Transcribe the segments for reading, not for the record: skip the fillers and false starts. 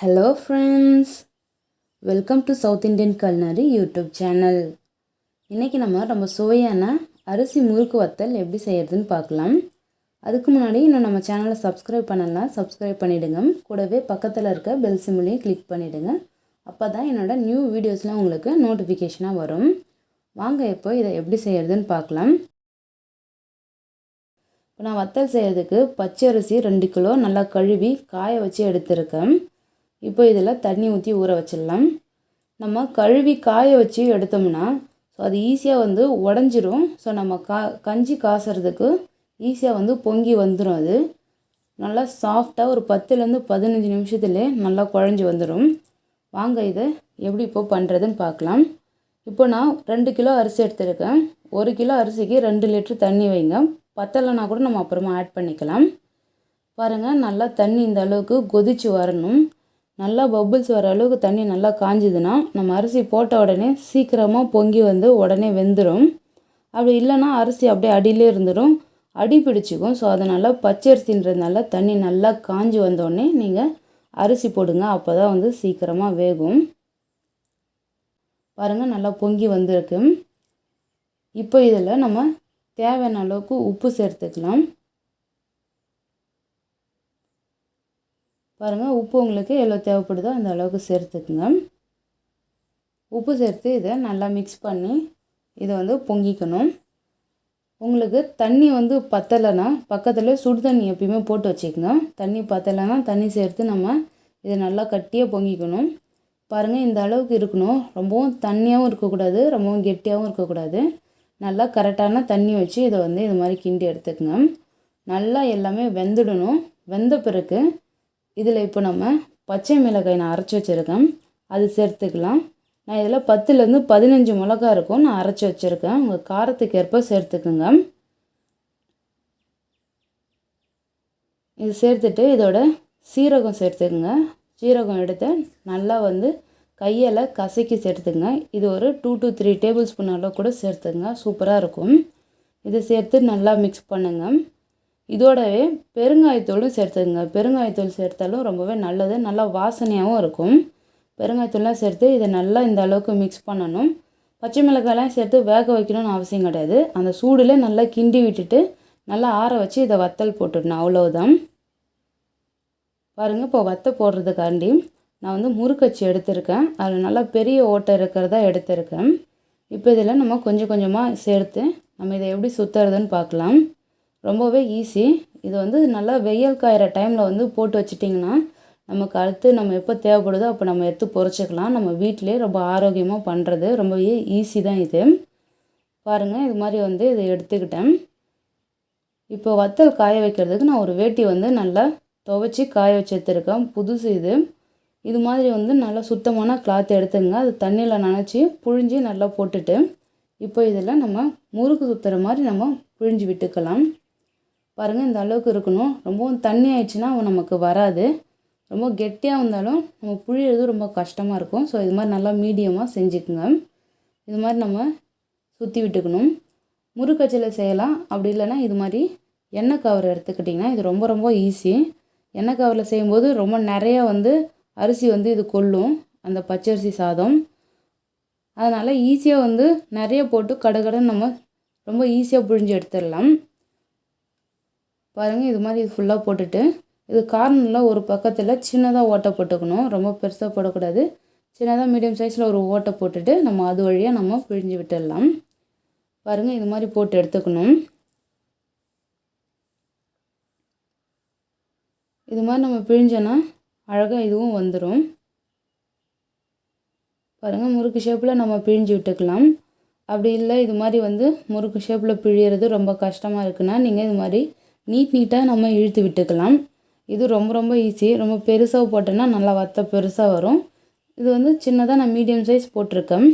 Hello friends, welcome to South Indian Culinary YouTube channel. இன்னைக்கு நம்ம சுவையான அரிசி முறுக்கு வத்தல் எப்படி செய்யறதுன்னு பார்க்கலாம். அதுக்கு முன்னாடி இன்னும் நம்ம சேனலை சப்ஸ்கிரைப் பண்ணலாம், சப்ஸ்கிரைப் பண்ணிடுங்க. கூடவே பக்கத்தில் இருக்க பெல் சிம்பிளையும் கிளிக் பண்ணிடுங்க. அப்பதான் என்னோட நியூ வீடியோஸ்லாம் உங்களுக்கு நோட்டிஃபிகேஷனாக வரும். வாங்க இப்போ இதை எப்படி செய்யறதுன்னு பார்க்கலாம். இப்போ நான் வத்தல் செய்யறதுக்கு பச்சை அரிசி 2 கிலோ நல்லா கழுவி காய வச்சு எடுத்துருக்கேன். இப்போ இதில் தண்ணி ஊற்றி ஊற வச்சிடலாம். நம்ம கழுவி காய வச்சு எடுத்தோம்னா ஸோ அது ஈஸியாக உடஞ்சிரும். ஸோ நம்ம கஞ்சி காசுறதுக்கு ஈஸியாக பொங்கி வந்துடும். அது நல்லா சாஃப்டாக ஒரு 10லேருந்து 15 நிமிஷத்துலேயே நல்லா குழஞ்சி வந்துடும். வாங்க இதை எப்படி இப்போ பண்ணுறதுன்னு பார்க்கலாம். இப்போ நான் 2 கிலோ அரிசி எடுத்துருக்கேன். 1 கிலோ அரிசிக்கு 2 லிட்டர் தண்ணி வைங்க. பத்தலைன்னா கூட நம்ம அப்புறமா ஆட் பண்ணிக்கலாம். பாருங்கள், நல்லா தண்ணி இந்த அளவுக்கு கொதித்து வரணும். நல்லா பபுள்ஸ் வர அளவுக்கு தண்ணி நல்லா காஞ்சுதுன்னா நம்ம அரிசி போட்ட உடனே சீக்கிரமாக பொங்கி உடனே வெந்துடும். அப்படி இல்லைன்னா அரிசி அப்படியே அடியிலே இருந்துடும், அடி பிடிச்சிக்கும். ஸோ அதனால் பச்சரிசின்றதுனால தண்ணி நல்லா காஞ்சி வந்தோடனே நீங்கள் அரிசி போடுங்க. அப்போ தான் சீக்கிரமாக வேகும். பாருங்கள், நல்லா பொங்கி வந்திருக்கு. இப்போ இதில் நம்ம தேவையான அளவுக்கு உப்பு சேர்த்துக்கலாம். பாருங்கள், உப்பு உங்களுக்கு எவ்வளோ தேவைப்படுதோ அந்த அளவுக்கு சேர்த்துக்குங்க. உப்பு சேர்த்து இதை நல்லா மிக்ஸ் பண்ணி இதை பொங்கிக்கணும். உங்களுக்கு தண்ணி பத்தலைன்னா பக்கத்தில் சுடு தண்ணி எப்பயுமே போட்டு வச்சுக்கோங்க. தண்ணி பத்தலைன்னா தண்ணி சேர்த்து நம்ம இதை நல்லா கட்டியாக பொங்கிக்கணும். பாருங்கள், இந்த அளவுக்கு இருக்கணும். ரொம்பவும் தண்ணியாகவும் இருக்கக்கூடாது, ரொம்பவும் கெட்டியாகவும் இருக்கக்கூடாது. நல்லா கரெக்டான தண்ணி வச்சு இதை இது மாதிரி கிண்டி எடுத்துக்கோங்க. நல்லா எல்லாமே வெந்துடணும். வெந்த பிறகு இதில் இப்போ நம்ம பச்சை மிளகாய் நான் அரைச்சி வச்சுருக்கேன், அது சேர்த்துக்கலாம். நான் இதில் 10லேருந்து 15 மிளகாய் இருக்கும் நான் அரைச்சி வச்சுருக்கேன். உங்கள் காரத்துக்கு ஏற்ப சேர்த்துக்குங்க. இது சேர்த்துட்டு இதோட சீரகம் சேர்த்துக்குங்க. சீரகம் எடுத்து நல்லா கையால் கசக்கி சேர்த்துக்குங்க. இது ஒரு 2 to 3 டேபிள் ஸ்பூன் அளவு கூட சேர்த்துக்குங்க. சூப்பராக இருக்கும். இதை சேர்த்து நல்லா மிக்ஸ் பண்ணுங்கள். இதோடவே பெருங்காயத்தூளும் சேர்த்துக்குங்க. பெருங்காயத்தூள் சேர்த்தாலும் ரொம்பவே நல்லது, நல்லா வாசனையாகவும் இருக்கும். பெருங்காயத்தூள்லாம் சேர்த்து இதை நல்லா இந்த அளவுக்கு மிக்ஸ் பண்ணணும். பச்சை மிளகாயெல்லாம் சேர்த்து வேக வைக்கணும்னு அவசியம் கிடையாது. அந்த சூடில் நல்லா கிண்டி விட்டுட்டு நல்லா ஆற வச்சு இதை வத்தல் போட்டுடணும், அவ்வளோதான். பாருங்கள், இப்போ வத்தை போடுறதுக்காண்டி நான் முறுக்கச்சி எடுத்திருக்கேன். அதில் நல்லா பெரிய ஓட்டை இருக்கிறதா எடுத்திருக்கேன். இப்போ இதில் நம்ம கொஞ்சம் கொஞ்சமாக சேர்த்து நம்ம இதை எப்படி சுற்றுறதுன்னு பார்க்கலாம். ரொம்பவே ஈஸி. இது நல்லா வெயில் காயிற டைமில் போட்டு வச்சிட்டிங்கன்னா நமக்கு அடுத்து நம்ம எப்போ தேவைப்படுதோ அப்போ நம்ம எடுத்து பொரிச்சிக்கலாம். நம்ம வீட்டிலே ரொம்ப ஆரோக்கியமாக பண்ணுறது ரொம்பவே ஈஸி தான் இது. பாருங்கள், இது மாதிரி இதை எடுத்துக்கிட்டேன். இப்போ வத்தல் காய வைக்கிறதுக்கு நான் ஒரு வேட்டி நல்லா துவைச்சி காய வச்சு எடுத்துருக்கேன். புதுசு இது. இது மாதிரி நல்லா சுத்தமான கிளாத் எடுத்துங்க. அது தண்ணியில் நனைச்சி புழிஞ்சி நல்லா போட்டுட்டு இப்போ இதில் நம்ம முறுக்கு சுற்றுற மாதிரி நம்ம புழிஞ்சு விட்டுக்கலாம். பாருங்கள், இந்த அளவுக்கு இருக்கணும். ரொம்பவும் தண்ணி ஆயிடுச்சுன்னா நமக்கு வராது. ரொம்ப கெட்டியாக இருந்தாலும் நம்ம புழியறது ரொம்ப கஷ்டமாக இருக்கும். ஸோ இது மாதிரி நல்லா மீடியமாக செஞ்சுக்குங்க. இது மாதிரி நம்ம சுற்றி விட்டுக்கணும். முறுக்கச்சில் செய்யலாம். அப்படி இல்லைன்னா இது மாதிரி எண்ணெய் கவர் எடுத்துக்கிட்டிங்கன்னா இது ரொம்ப ரொம்ப ஈஸி. எண்ணெய் கவரில் செய்யும்போது ரொம்ப நிறையா அரிசி இது கொள்ளும், அந்த பச்சரிசி சாதம். அதனால் ஈஸியாக நிறைய போட்டு கடகடன்னு நம்ம ரொம்ப ஈஸியாக புழிஞ்சு எடுத்துடலாம். பாருங்கள், இது மாதிரி இது ஃபுல்லாக போட்டுட்டு இது கார்னரில் ஒரு பக்கத்தில் சின்னதாக ஓட்டை போட்டுக்கணும். ரொம்ப பெருசாக போடக்கூடாது. சின்னதாக மீடியம் சைஸில் ஒரு ஓட்டை போட்டுட்டு நம்ம அது வழியாக நம்ம பிழிஞ்சு விட்டுடலாம். பாருங்கள், இது மாதிரி போட்டு எடுத்துக்கணும். இது மாதிரி நம்ம பிழிஞ்சோன்னா அழகாக இதுவும் வந்துடும். பாருங்கள், முறுக்கு ஷேப்பில் நம்ம பிழிஞ்சு விட்டுக்கலாம். அப்படி இல்லை இது மாதிரி முறுக்கு ஷேப்பில் பிழியறது ரொம்ப கஷ்டமாக இருக்குன்னா நீங்கள் இது மாதிரி நீட்டாக நம்ம இழுத்து விட்டுக்கலாம். இது ரொம்ப ரொம்ப ஈஸி. ரொம்ப பெருசாக போட்டோன்னா நல்லா வத்த பெருசாக வரும். இது சின்னதாக நான் மீடியம் சைஸ் போட்டிருக்கேன்.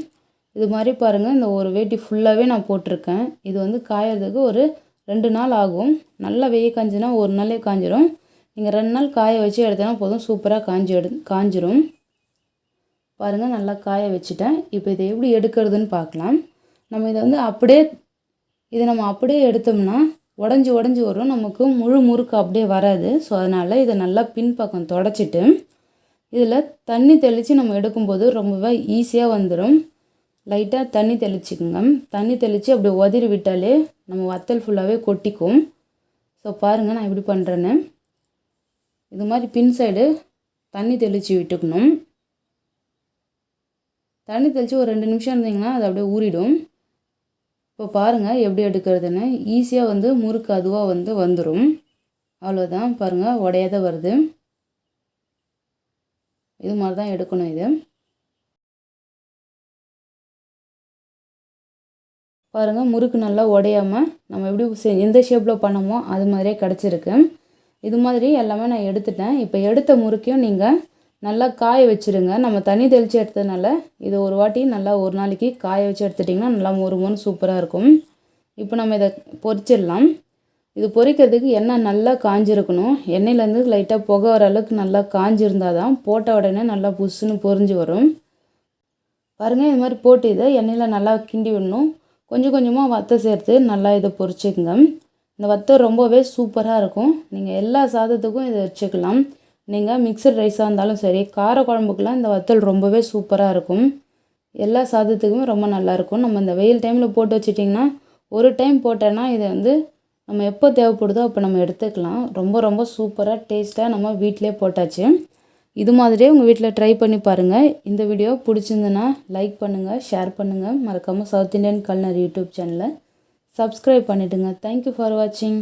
இது மாதிரி பாருங்கள், இந்த ஒரு வேட்டி ஃபுல்லாகவே நான் போட்டிருக்கேன். இது காயறதுக்கு ஒரு 2 நாள் ஆகும். நல்லா வெயில் காஞ்சினா ஒரு நாளே காஞ்சிரும். நீங்கள் 2 நாள் காய வச்சு எடுத்தோன்னா போதும், சூப்பராக காஞ்சிரும். பாருங்கள், நல்லா காய வச்சுட்டேன். இப்போ இதை எப்படி எடுக்கிறதுன்னு பார்க்கலாம். நம்ம இதை நம்ம அப்படியே எடுத்தோம்னா உடஞ்சி வரும். நமக்கு முழு முறுக்கு அப்படியே வராது. ஸோ அதனால் இதை நல்லா பின்பக்கம் தொடச்சிட்டு இதில் தண்ணி தெளித்து நம்ம எடுக்கும்போது ரொம்பவே ஈஸியாக வந்துடும். லைட்டாக தண்ணி தெளிச்சுக்குங்க. தண்ணி தெளித்து அப்படி உதறி விட்டாலே நம்ம வத்தல் ஃபுல்லாகவே கொட்டிக்கும். ஸோ பாருங்கள் நான் எப்படி பண்ணுறேன்னு. இது மாதிரி பின் சைடு தண்ணி தெளித்து விட்டுக்கணும். தண்ணி தெளித்து ஒரு 2 நிமிஷம் இருந்திங்கன்னா அது அப்படியே ஊறிடும். இப்போ பாருங்கள் எப்படி எடுக்கிறதுன்னு. ஈஸியாக வந்து முறுக்கு அதுவாக வந்துடும். அவ்வளோதான் பாருங்கள், உடையாத வருது. இது மாதிரி தான் எடுக்கணும். இது பாருங்கள், முறுக்கு நல்லா உடையாமல் நம்ம எப்படி எந்த ஷேப்பில் பண்ணமோ அது மாதிரியே கிடச்சிருக்கு. இது மாதிரி எல்லாமே நான் எடுத்துட்டேன். இப்போ எடுத்த முறுக்கையும் நீங்கள் நல்லா காய வச்சுருங்க. நம்ம தண்ணி தெளித்து எடுத்ததுனால இது ஒரு வாட்டி நல்லா ஒரு நாளைக்கு காய வச்சு எடுத்துட்டிங்கன்னா நல்லா மொறுமொன்னு சூப்பராக இருக்கும். இப்போ நம்ம இதை பொரிச்சிடலாம். இது பொரிக்கிறதுக்கு எண்ணெய் நல்லா காஞ்சிருக்கணும். எண்ணெயிலேருந்து லைட்டாக புகை வர அளவுக்கு நல்லா காஞ்சிருந்தால் தான் போட்ட உடனே நல்லா புஷ்ஷுன்னு பொரிஞ்சு வரும். பாருங்கள், இது மாதிரி போட்டு இதை எண்ணெயில் நல்லா கிண்டி விடணும். கொஞ்சம் கொஞ்சமாக வத்தை சேர்த்து நல்லா இதை பொரிச்சுக்குங்க. இந்த வத்தை ரொம்பவே சூப்பராக இருக்கும். நீங்கள் எல்லா சாதத்துக்கும் இதை வச்சுக்கலாம். நீங்கள் மிக்சட் ரைஸாக இருந்தாலும் சரி, கார குழம்புக்கெலாம் இந்த வத்தல் ரொம்பவே சூப்பராக இருக்கும். எல்லா சாதத்துக்குமே ரொம்ப நல்லாயிருக்கும். நம்ம இந்த வெயில் டைமில் போட்டு வச்சிட்டிங்கன்னா ஒரு டைம் போட்டோன்னா இதை நம்ம எப்போ தேவைப்படுதோ அப்போ நம்ம எடுத்துக்கலாம். ரொம்ப ரொம்ப சூப்பராக டேஸ்ட்டாக நம்ம வீட்டிலே போட்டாச்சு. இது மாதிரியே உங்கள் வீட்டில் ட்ரை பண்ணி பாருங்கள். இந்த வீடியோ பிடிச்சிருந்துன்னா லைக் பண்ணுங்கள், ஷேர் பண்ணுங்கள். மறக்காமல் சவுத் இண்டியன் culinary யூடியூப் சேனலை சப்ஸ்கிரைப் பண்ணிவிடுங்க. தேங்க்யூ ஃபார் வாட்சிங்.